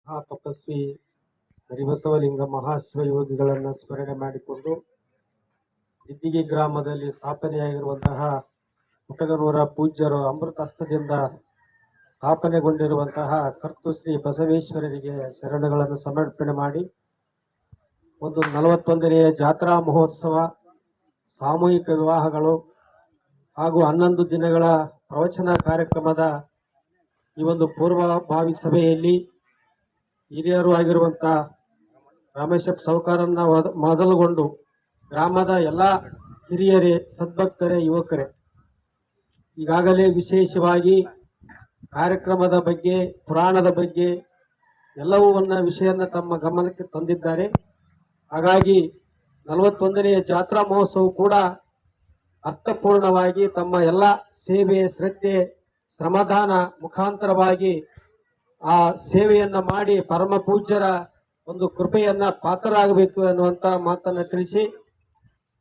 ತಪಸ್ವಿ ಹರಿಬಸವಲಿಂಗ ಮಹಾಶಿವಯೋಗಿಗಳನ್ನು ಸ್ಮರಣೆ ಮಾಡಿಕೊಂಡು ದಿದ್ದಿಗೆ ಗ್ರಾಮದಲ್ಲಿ ಸ್ಥಾಪನೆಯಾಗಿರುವಂತಹ ಪುಟ್ಟಗನೂರ ಪೂಜ್ಯರು ಅಮೃತಹಸ್ತದಿಂದ ಸ್ಥಾಪನೆಗೊಂಡಿರುವಂತಹ ಕರ್ತು ಶ್ರೀ ಬಸವೇಶ್ವರರಿಗೆ ಶರಣಗಳನ್ನು ಸಮರ್ಪಣೆ ಮಾಡಿ ಒಂದು 41ನೇ ಜಾತ್ರಾ ಮಹೋತ್ಸವ, ಸಾಮೂಹಿಕ ವಿವಾಹಗಳು ಹಾಗೂ 11 ದಿನಗಳ ಪ್ರವಚನ ಕಾರ್ಯಕ್ರಮದ ಈ ಒಂದು ಪೂರ್ವಭಾವಿ ಸಭೆಯಲ್ಲಿ ಹಿರಿಯರು ಆಗಿರುವಂತಹ ರಾಮೇಶಪ್ಪ ಸಾವುಕಾರನ್ನ ಮೊದಲುಗೊಂಡು ಗ್ರಾಮದ ಎಲ್ಲ ಹಿರಿಯರೇ, ಸದ್ಭಕ್ತರೇ, ಯುವಕರೇ ಈಗಾಗಲೇ ವಿಶೇಷವಾಗಿ ಕಾರ್ಯಕ್ರಮದ ಬಗ್ಗೆ, ಪುರಾಣದ ಬಗ್ಗೆ ಎಲ್ಲವನ್ನ ವಿಷಯನ ತಮ್ಮ ಗಮನಕ್ಕೆ ತಂದಿದ್ದಾರೆ. ಹಾಗಾಗಿ 41ನೇ ಜಾತ್ರಾ ಮಹೋತ್ಸವ ಕೂಡ ಅರ್ಥಪೂರ್ಣವಾಗಿ ತಮ್ಮ ಎಲ್ಲ ಸೇವೆ, ಶ್ರದ್ಧೆ, ಶ್ರಮದಾನ ಮುಖಾಂತರವಾಗಿ ಆ ಸೇವೆಯನ್ನ ಮಾಡಿ ಪರಮ ಪೂಜ್ಯರ ಒಂದು ಕೃಪೆಯನ್ನ ಪಾತ್ರರಾಗಬೇಕು ಅನ್ನುವಂತ ಮಾತನ್ನ ತಿಳಿಸಿ,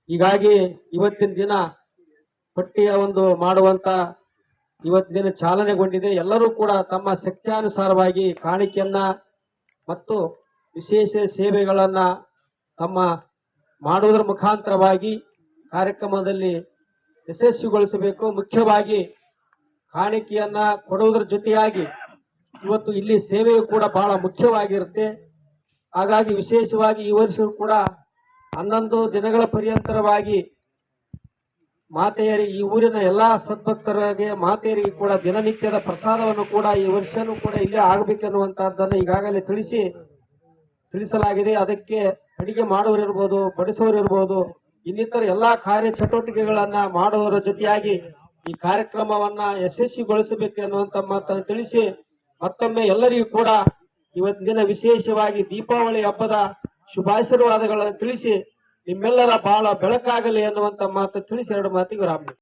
ಹೀಗಾಗಿ ಇವತ್ತಿನ ದಿನ ಪಟ್ಟಿಯ ಒಂದು ಮಾಡುವಂತ ಇವತ್ತಿನ ದಿನ ಚಾಲನೆಗೊಂಡಿದೆ. ಎಲ್ಲರೂ ಕೂಡ ತಮ್ಮ ಶಕ್ತ್ಯಾನುಸಾರವಾಗಿ ಕಾಣಿಕೆಯನ್ನ ಮತ್ತು ವಿಶೇಷ ಸೇವೆಗಳನ್ನ ತಮ್ಮ ಮಾಡುವುದರ ಮುಖಾಂತರವಾಗಿ ಕಾರ್ಯಕ್ರಮದಲ್ಲಿ ಯಶಸ್ವಿಗೊಳಿಸಬೇಕು. ಮುಖ್ಯವಾಗಿ ಕಾಣಿಕೆಯನ್ನ ಕೊಡುವುದರ ಜೊತೆಯಾಗಿ ಇವತ್ತು ಇಲ್ಲಿ ಸೇವೆಯು ಕೂಡ ಬಹಳ ಮುಖ್ಯವಾಗಿರುತ್ತೆ. ಹಾಗಾಗಿ ವಿಶೇಷವಾಗಿ ಈ ವರ್ಷವೂ ಕೂಡ 11 ದಿನಗಳ ಪರ್ಯಂತರವಾಗಿ ಮಾತೆಯರಿಗೆ, ಈ ಊರಿನ ಎಲ್ಲಾ ಸದ್ಭಕ್ತರಿಗೆ ಮಾತೆಯರಿಗೆ ಕೂಡ ದಿನನಿತ್ಯದ ಪ್ರಸಾದವನ್ನು ಕೂಡ ಈ ವರ್ಷನೂ ಕೂಡ ಇಲ್ಲೇ ಆಗಬೇಕೆನ್ನುವಂತಹದ್ದನ್ನು ಈಗಾಗಲೇ ತಿಳಿಸಲಾಗಿದೆ. ಅದಕ್ಕೆ ಅಡಿಗೆ ಮಾಡುವರಿರ್ಬೋದು, ಬಡಿಸೋರಿರ್ಬೋದು, ಇನ್ನಿತರ ಎಲ್ಲಾ ಕಾರ್ಯ ಚಟುವಟಿಕೆಗಳನ್ನ ಮಾಡುವವರ ಜೊತೆಯಾಗಿ ಈ ಕಾರ್ಯಕ್ರಮವನ್ನ ಯಶಸ್ವಿಗೊಳಿಸಬೇಕು ಎನ್ನುವಂತ ಮಾತನ್ನು ತಿಳಿಸಿ, ಮತ್ತೊಮ್ಮೆ ಎಲ್ಲರಿಗೂ ಕೂಡ ಇವತ್ತಿನ ದಿನ ವಿಶೇಷವಾಗಿ ದೀಪಾವಳಿ ಹಬ್ಬದ ಶುಭಾಶೀರ್ವಾದಗಳನ್ನು ತಿಳಿಸಿ ನಿಮ್ಮೆಲ್ಲರ ಬಹಳ ಬೆಳಕಾಗಲಿ ಎನ್ನುವಂತ ಮಾತು ತಿಳಿಸಿ 2 ಮಾತಿಗೆ ವಿರಾಮ.